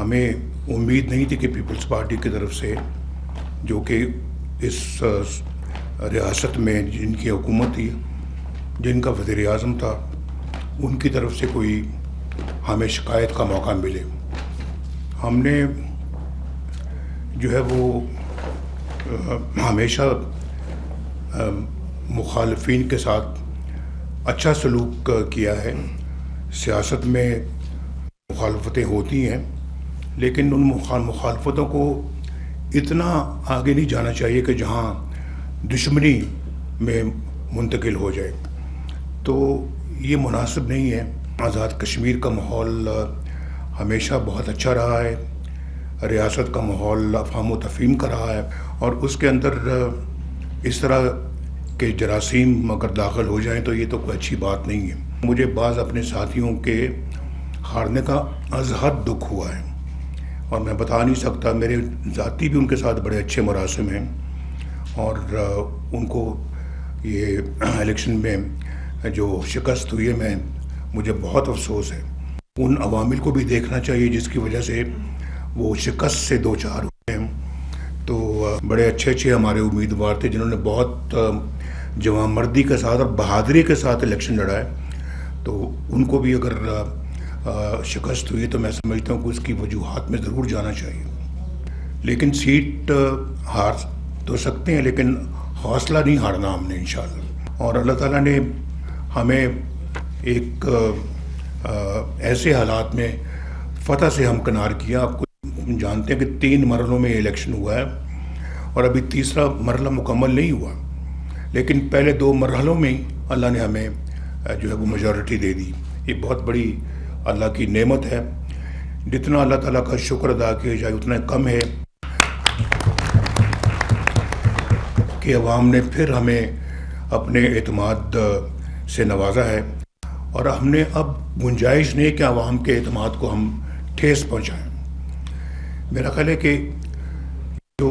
ہمیں امید نہیں تھی کہ پیپلز پارٹی کی طرف سے، جو کہ اس ریاست میں جن کی حکومت تھی، جن کا وزیر اعظم تھا، ان کی طرف سے کوئی ہمیں شکایت کا موقع ملے۔ ہم نے جو ہے وہ ہمیشہ مخالفین کے ساتھ اچھا سلوک کیا ہے۔ سیاست میں مخالفتیں ہوتی ہیں، لیکن ان مخالفتوں کو اتنا آگے نہیں جانا چاہیے کہ جہاں دشمنی میں منتقل ہو جائے، تو یہ مناسب نہیں ہے۔ آزاد کشمیر کا ماحول ہمیشہ بہت اچھا رہا ہے، ریاست کا ماحول افہام و تفہیم کا رہا ہے، اور اس کے اندر اس طرح کے جراثیم اگر داخل ہو جائیں تو یہ تو کوئی اچھی بات نہیں ہے۔ مجھے بعض اپنے ساتھیوں کے ہارنے کا از حد دکھ ہوا ہے، اور میں بتا نہیں سکتا۔ میرے ذاتی بھی ان کے ساتھ بڑے اچھے مراسم ہیں، اور ان کو یہ الیکشن میں جو شکست ہوئی ہے مجھے بہت افسوس ہے۔ ان عوامل کو بھی دیکھنا چاہیے جس کی وجہ سے وہ شکست سے دو چار ہوئے ہیں۔ تو بڑے اچھے ہمارے امیدوار تھے جنہوں نے بہت جواں مردی کے ساتھ اور بہادری کے ساتھ الیکشن لڑا ہے، تو ان کو بھی اگر شکست ہوئی تو میں سمجھتا ہوں کہ اس کی وجوہات میں ضرور جانا چاہیے۔ لیکن سیٹ ہار تو سکتے ہیں، لیکن حوصلہ نہیں ہارنا ہم نے انشاءاللہ۔ اور اللہ تعالیٰ نے ہمیں ایک ایسے حالات میں فتح سے ہمکنار کیا۔ آپ کو جانتے ہیں کہ 3 مرحلوں میں یہ الیکشن ہوا ہے، اور ابھی تیسرا مرحلہ مکمل نہیں ہوا، لیکن پہلے 2 مرحلوں میں ہی اللہ نے ہمیں جو ہے وہ میجورٹی دے دی۔ یہ بہت بڑی اللہ کی نعمت ہے۔ جتنا اللہ تعالیٰ کا شکر ادا کیا جائے اتنا کم ہے کہ عوام نے پھر ہمیں اپنے اعتماد سے نوازا ہے، اور ہم نے اب گنجائش نہیں کہ عوام کے اعتماد کو ہم ٹھیس پہنچائیں۔ میرا خیال ہے کہ جو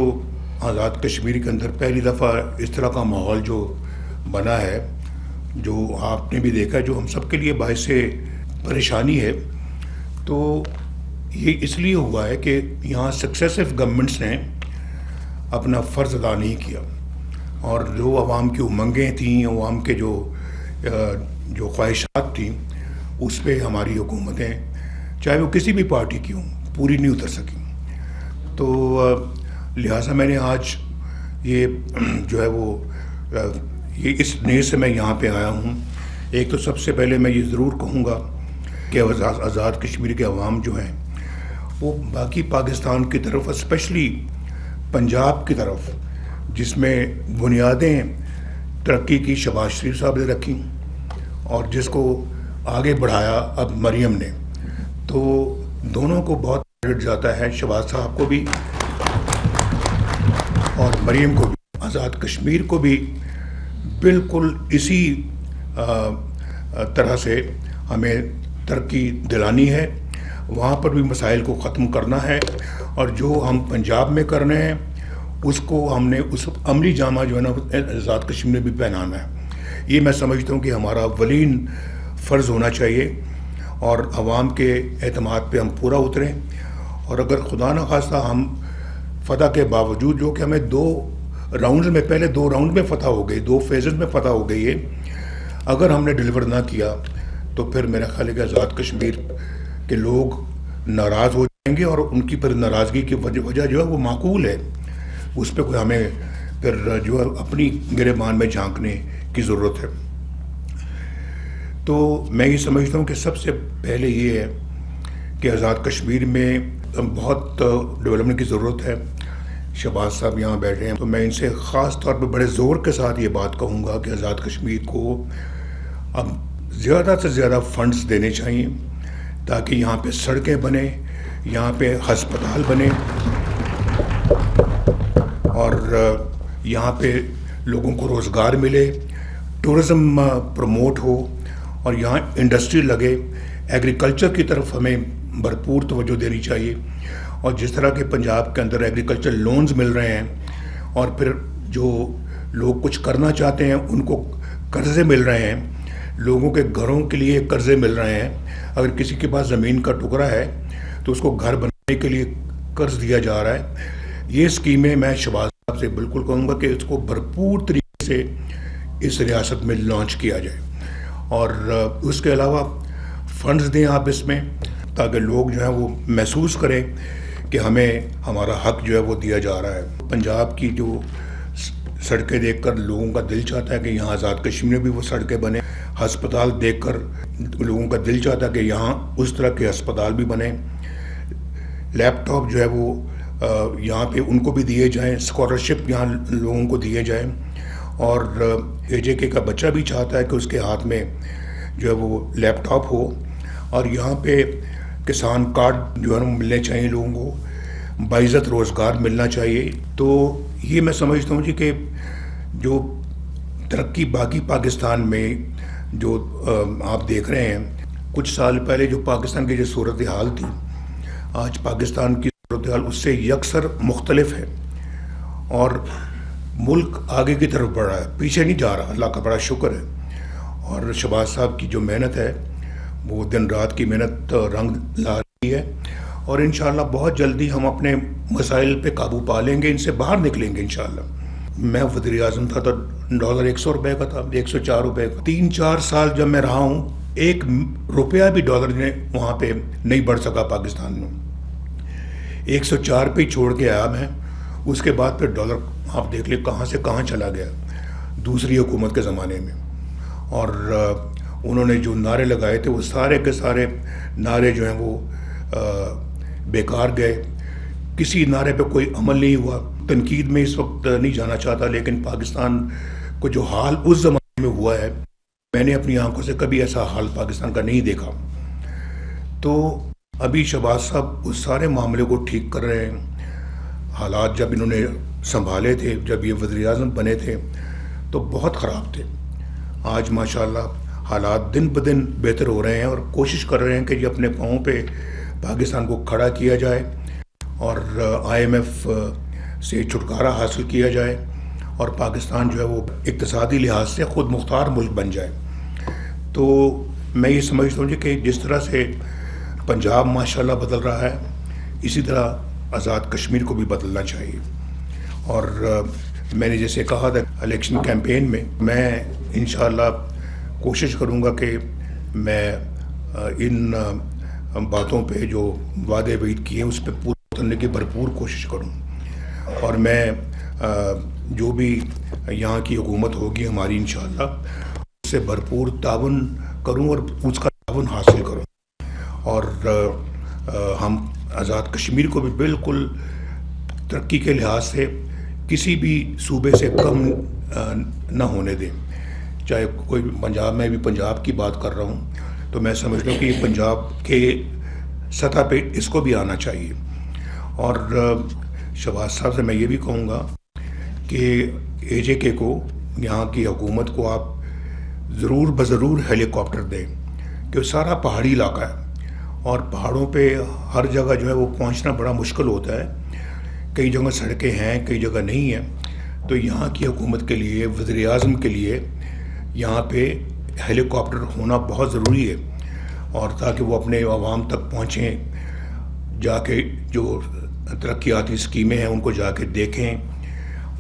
آزاد کشمیر کے اندر پہلی دفعہ اس طرح کا ماحول جو بنا ہے، جو آپ نے بھی دیکھا، جو ہم سب کے لیے باعث پریشانی ہے، تو یہ اس لیے ہوا ہے کہ یہاں سکسیسو گورنمنٹس نے اپنا فرض ادا نہیں کیا، اور جو عوام کی امنگیں تھیں، عوام کے جو خواہشات تھیں، اس پہ ہماری حکومتیں، چاہے وہ کسی بھی پارٹی کی ہوں، پوری نہیں اتر سکیں۔ تو لہٰذا میں نے آج یہ جو ہے وہ یہ اس نیت سے میں یہاں پہ آیا ہوں۔ ایک تو سب سے پہلے میں یہ ضرور کہوں گا کہ آزاد کشمیر کے عوام جو ہیں وہ باقی پاکستان کی طرف، اسپیشلی پنجاب کی طرف، جس میں بنیادیں ترقی کی شہباز شریف صاحب نے رکھی اور جس کو آگے بڑھایا اب مریم نے، تو دونوں کو بہت کریڈٹ جاتا ہے، شہباز صاحب کو بھی اور مریم کو بھی۔ آزاد کشمیر کو بھی بالکل اسی طرح سے ہمیں ترقی دلانی ہے، وہاں پر بھی مسائل کو ختم کرنا ہے، اور جو ہم پنجاب میں کر رہے ہیں اس کو ہم نے اس عملی جامہ جو ہے نا آزاد کشمیر میں بھی پہنانا ہے۔ یہ میں سمجھتا ہوں کہ ہمارا اولین فرض ہونا چاہیے، اور عوام کے اعتماد پہ ہم پورا اتریں۔ اور اگر خدا نخواستہ ہم فتح کے باوجود، جو کہ ہمیں 2 راؤنڈز میں، پہلے 2 راؤنڈ میں فتح ہو گئی، 2 فیزز میں فتح ہو گئی ہے، اگر ہم نے ڈیلیور نہ کیا تو پھر میرا خیال ہے کہ آزاد کشمیر کے لوگ ناراض ہو جائیں گے، اور ان کی پھر ناراضگی کی وجہ جو ہے وہ معقول ہے، اس پہ کوئی ہمیں پھر جو ہے اپنی گریبان میں جھانکنے کی ضرورت ہے۔ تو میں یہ سمجھتا ہوں کہ سب سے پہلے یہ ہے کہ آزاد کشمیر میں بہت ڈیولپمنٹ کی ضرورت ہے۔ شہباز صاحب یہاں بیٹھے ہیں، تو میں ان سے خاص طور پہ بڑے زور کے ساتھ یہ بات کہوں گا کہ آزاد کشمیر کو اب زیادہ سے زیادہ فنڈز دینے چاہیے، تاکہ یہاں پہ سڑکیں بنیں، یہاں پہ ہسپتال بنے، اور یہاں پہ لوگوں کو روزگار ملے، ٹورزم پروموٹ ہو، اور یہاں انڈسٹری لگے۔ ایگریکلچر کی طرف ہمیں بھرپور توجہ دینی چاہیے، اور جس طرح کے پنجاب کے اندر ایگریکلچر لونز مل رہے ہیں، اور پھر جو لوگ کچھ کرنا چاہتے ہیں ان کو قرضے مل رہے ہیں، لوگوں کے گھروں کے لیے قرضے مل رہے ہیں۔ اگر کسی کے پاس زمین کا ٹکڑا ہے تو اس کو گھر بنا کے لیے قرض دیا جا رہا ہے، یہ اسکیمیں میں شہباز صاحب سے بالکل کہوں گا کہ اس کو بھرپور طریقے سے اس ریاست میں لانچ کیا جائے، اور اس کے علاوہ فنڈز دیں آپ اس میں، تاکہ لوگ جو ہیں وہ محسوس کریں کہ ہمیں ہمارا حق جو ہے وہ دیا جا رہا ہے۔ پنجاب کی جو سڑکیں دیکھ کر لوگوں کا دل چاہتا ہے کہ یہاں آزاد کشمیر میں بھی وہ سڑکیں بنے، ہسپتال دیکھ کر لوگوں کا دل چاہتا ہے کہ یہاں اس طرح کے ہسپتال بھی بنے، لیپ ٹاپ جو ہے وہ یہاں پہ ان کو بھی دیے جائیں، اسکالرشپ یہاں لوگوں کو دیے جائیں، اور اے جے کے کا بچہ بھی چاہتا ہے کہ اس کے ہاتھ میں جو ہے وہ لیپ ٹاپ ہو، اور یہاں پہ کسان کارڈ جو ہے ملنے چاہیے لوگوں کو، باعزت روزگار ملنا چاہیے۔ تو یہ میں سمجھتا ہوں جی کہ جو ترقی باقی پاکستان میں جو آپ دیکھ رہے ہیں، کچھ سال پہلے جو پاکستان کی جو صورتحال تھی، آج پاکستان کی صورتحال اس سے یکسر مختلف ہے، اور ملک آگے کی طرف بڑھ رہا ہے، پیچھے نہیں جا رہا، اللہ کا بڑا شکر ہے۔ اور شہباز صاحب کی جو محنت ہے وہ دن رات کی محنت رنگ لا رہی ہے، اور انشاءاللہ بہت جلدی ہم اپنے مسائل پہ قابو پا لیں گے، ان سے باہر نکلیں گے انشاءاللہ۔ میں وزیر اعظم تھا تو ڈالر 100 روپے کا تھا، 104 روپے کا۔ 3-4 سال جب میں رہا ہوں، 1 روپیہ بھی ڈالر نے وہاں پہ نہیں بڑھ سکا پاکستان میں، 104 پہ ہی چھوڑ کے آیا میں۔ اس کے بعد پھر ڈالر آپ دیکھ لیں کہاں سے کہاں چلا گیا دوسری حکومت کے زمانے میں، اور انہوں نے جو نعرے لگائے تھے وہ سارے کے سارے نعرے جو ہیں وہ بیکار گئے، کسی نعرے پہ کوئی عمل نہیں ہوا۔ تنقید میں اس وقت نہیں جانا چاہتا، لیکن پاکستان کو جو حال اس زمانے میں ہوا ہے، میں نے اپنی آنکھوں سے کبھی ایسا حال پاکستان کا نہیں دیکھا۔ تو ابھی شہباز صاحب اس سارے معاملے کو ٹھیک کر رہے ہیں۔ حالات جب انہوں نے سنبھالے تھے، جب یہ وزیر اعظم بنے تھے تو بہت خراب تھے، آج ماشاءاللہ حالات دن بدن بہتر ہو رہے ہیں، اور کوشش کر رہے ہیں کہ یہ اپنے پاؤں پہ پاکستان کو کھڑا کیا جائے، اور IMF سے چھٹکارا حاصل کیا جائے، اور پاکستان جو ہے وہ اقتصادی لحاظ سے خود مختار ملک بن جائے۔ تو میں یہ سمجھتا ہوں جی کہ جس طرح سے پنجاب ماشاءاللہ بدل رہا ہے، اسی طرح آزاد کشمیر کو بھی بدلنا چاہیے۔ اور میں نے جیسے کہا تھا الیکشن کیمپین میں انشاءاللہ کوشش کروں گا کہ میں ان باتوں پہ جو وعدے وعید کیے ہیں اس پہ پورا کرنے کی بھرپور کوشش کروں، اور میں جو بھی یہاں کی حکومت ہوگی ہماری انشاءاللہ اس سے بھرپور تعاون کروں اور اس کا تعاون حاصل کروں، اور ہم آزاد کشمیر کو بھی بالکل ترقی کے لحاظ سے کسی بھی صوبے سے کم نہ ہونے دیں۔ چاہے کوئی پنجاب میں بھی پنجاب کی بات کر رہا ہوں تو میں سمجھتا ہوں کہ یہ پنجاب کے سطح پہ اس کو بھی آنا چاہیے۔ اور شہباز صاحب سے میں یہ بھی کہوں گا کہ AJK کو، یہاں کی حکومت کو آپ ضرور بضرور ہیلی کاپٹر دیں، کہ سارا پہاڑی علاقہ ہے، اور پہاڑوں پہ ہر جگہ جو ہے وہ پہنچنا بڑا مشکل ہوتا ہے، کئی جگہ سڑکیں ہیں کئی جگہ نہیں ہیں، تو یہاں کی حکومت کے لیے، وزیر اعظم کے لیے یہاں پہ ہیلی کاپٹر ہونا بہت ضروری ہے، اور تاکہ وہ اپنے عوام تک پہنچیں، جا کے جو ترقیاتی اسکیمیں ہیں ان کو جا کے دیکھیں،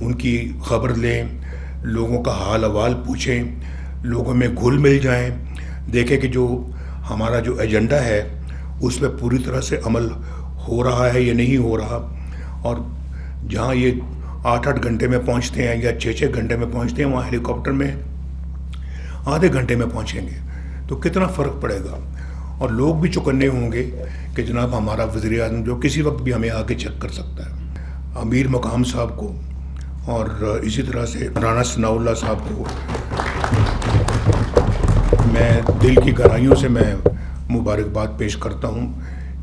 ان کی خبر لیں، لوگوں کا حال احوال پوچھیں، لوگوں میں گھل مل جائیں، دیکھیں کہ جو ہمارا جو ایجنڈا ہے اس پہ پوری طرح سے عمل ہو رہا ہے یا نہیں ہو رہا، اور جہاں یہ 8-8 گھنٹے میں پہنچتے ہیں یا 6-6 گھنٹے میں پہنچتے ہیں، وہاں ہیلی کاپٹر میں آدھے گھنٹے میں پہنچیں گے تو کتنا فرق پڑے گا، اور لوگ بھی چوکنے ہوں گے کہ جناب ہمارا وزیر اعظم جو کسی وقت بھی ہمیں آ کے چیک کر سکتا ہے۔ امیر مقام صاحب کو اور اسی طرح سے رانا ثناء اللہ صاحب کو میں دل کی گہرائیوں سے میں مبارکباد پیش کرتا ہوں۔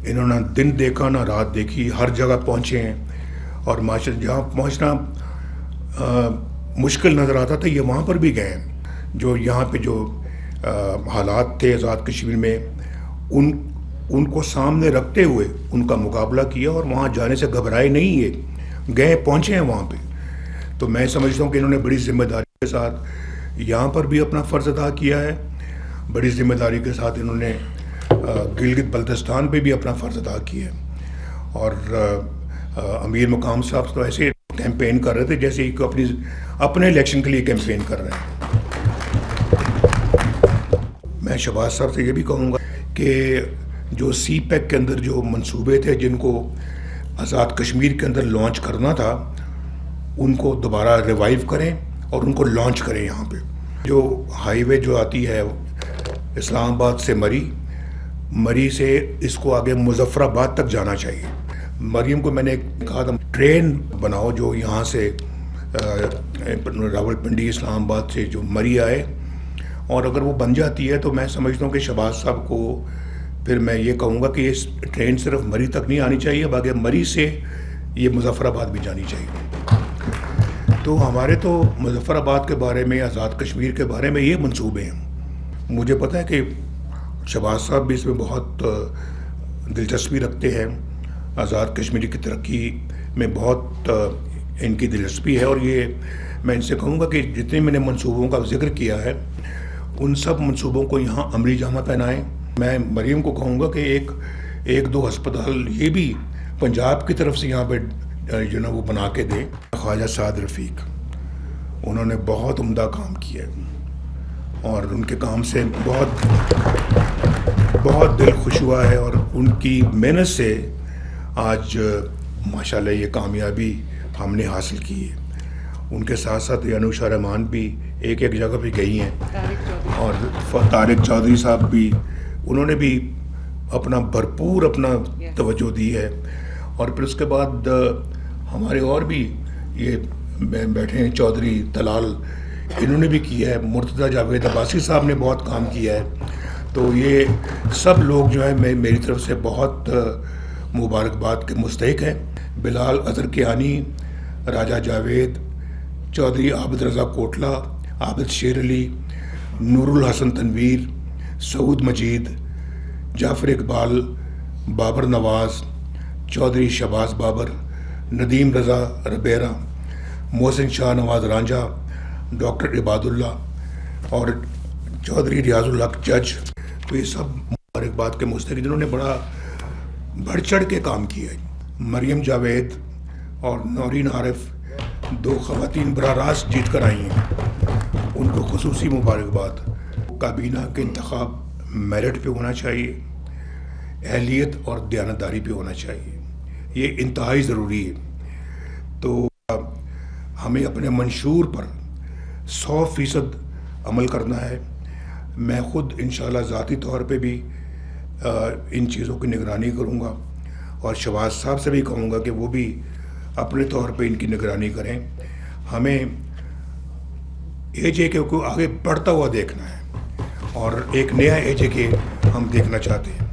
انہوں نے دن دیکھا نہ رات دیکھی، ہر جگہ پہنچے ہیں، اور معاشرے جہاں پہنچنا مشکل نظر آتا تھا یہ وہاں پر بھی گئے ہیں۔ جو یہاں پہ جو حالات تھے آزاد کشمیر میں ان کو سامنے رکھتے ہوئے ان کا مقابلہ کیا، اور وہاں جانے سے گھبرائے نہیں، یہ گئے پہنچے ہیں وہاں پہ۔ تو میں سمجھتا ہوں کہ انہوں نے بڑی ذمہ داری کے ساتھ یہاں پر بھی اپنا فرض ادا کیا ہے، بڑی ذمہ داری کے ساتھ انہوں نے گلگت بلتستان پہ بھی اپنا فرض ادا کیا ہے، اور امیر مقام صاحب تو ایسے کیمپین کر رہے تھے جیسے اپنے الیکشن کے لیے کیمپین کر رہے ہیں۔ میں شہباز صاحب سے یہ بھی کہوں گا کہ جو سی پیک کے اندر جو منصوبے تھے جن کو آزاد کشمیر کے اندر لانچ کرنا تھا ان کو دوبارہ ریوائیو کریں اور ان کو لانچ کریں۔ یہاں پہ جو ہائی وے جو آتی ہے اسلام آباد سے مری سے اس کو آگے مظفر آباد تک جانا چاہیے۔ مریم کو میں نے کہا تھا ٹرین بناؤ جو یہاں سے راولپنڈی اسلام آباد سے جو مری آئے، اور اگر وہ بن جاتی ہے تو میں سمجھتا ہوں کہ شہباز صاحب کو پھر میں یہ کہوں گا کہ یہ ٹرین صرف مری تک نہیں آنی چاہیے، باقی مری سے یہ مظفر آباد بھی جانی چاہیے۔ تو ہمارے تو مظفر آباد کے بارے میں، آزاد کشمیر کے بارے میں یہ منصوبے ہیں۔ مجھے پتہ ہے کہ شہباز صاحب بھی اس میں بہت دلچسپی رکھتے ہیں، آزاد کشمیر کی ترقی میں بہت ان کی دلچسپی ہے، اور یہ میں ان سے کہوں گا کہ جتنے میں نے منصوبوں کا ذکر کیا ہے ان سب منصوبوں کو یہاں عملی جامہ پہنائیں۔ میں مریم کو کہوں گا کہ ایک دو ہسپتال یہ بھی پنجاب کی طرف سے یہاں پہ جو نا وہ بنا کے دیں۔ خواجہ سعد رفیق انہوں نے بہت عمدہ کام کیا اور ان کے کام سے بہت دل خوش ہوا ہے، اور ان کی محنت سے آج ماشاءاللہ یہ کامیابی ہم نے حاصل کی ہے۔ ان کے ساتھ ساتھ انوشا رحمان بھی ایک جگہ پہ گئی ہیں، اور طارق چودھری صاحب بھی انہوں نے بھی بھرپور اپنا توجہ دی ہے۔ اور پھر اس کے بعد ہمارے اور بھی یہ بیٹھے ہیں چودھری طلال، انہوں نے بھی کیا ہے، مرتضیٰ جاوید عباسی صاحب نے بہت کام کیا ہے۔ تو یہ سب لوگ جو ہیں میری طرف سے بہت مبارکباد کے مستحق ہیں۔ بلال اظہر کیانی، راجہ جاوید، چودھری عابد رضا کوٹلہ، عابد شیر علی، نور الحسن تنویر، سعود مجید، جعفر اقبال، بابر نواز، چودھری شہباز بابر، ندیم رضا ربیرہ، محسن شاہ نواز رانجھا، ڈاکٹر عباد اللہ اور چودھری ریاض الحق جج، تو یہ سب مبارکباد کے مستحق جنہوں نے بڑا بڑھ چڑھ کے کام کیا ہے۔ مریم جاوید اور نورین عارف دو خواتین براہ راست جیت کر آئی ہیں، ان کو خصوصی مبارکباد۔ کابینہ کے انتخاب میرٹ پہ ہونا چاہیے، اہلیت اور دیانتداری پہ ہونا چاہیے، یہ انتہائی ضروری ہے۔ تو ہمیں اپنے منشور پر 100% عمل کرنا ہے۔ میں خود انشاءاللہ ذاتی طور پہ بھی ان چیزوں کی نگرانی کروں گا، اور شہباز صاحب سے بھی کہوں گا کہ وہ بھی اپنے طور پہ ان کی نگرانی کریں۔ ہمیں اے جے کے کو آگے بڑھتا ہوا دیکھنا ہے، اور ایک نیا اے جے کے ہم دیکھنا چاہتے ہیں۔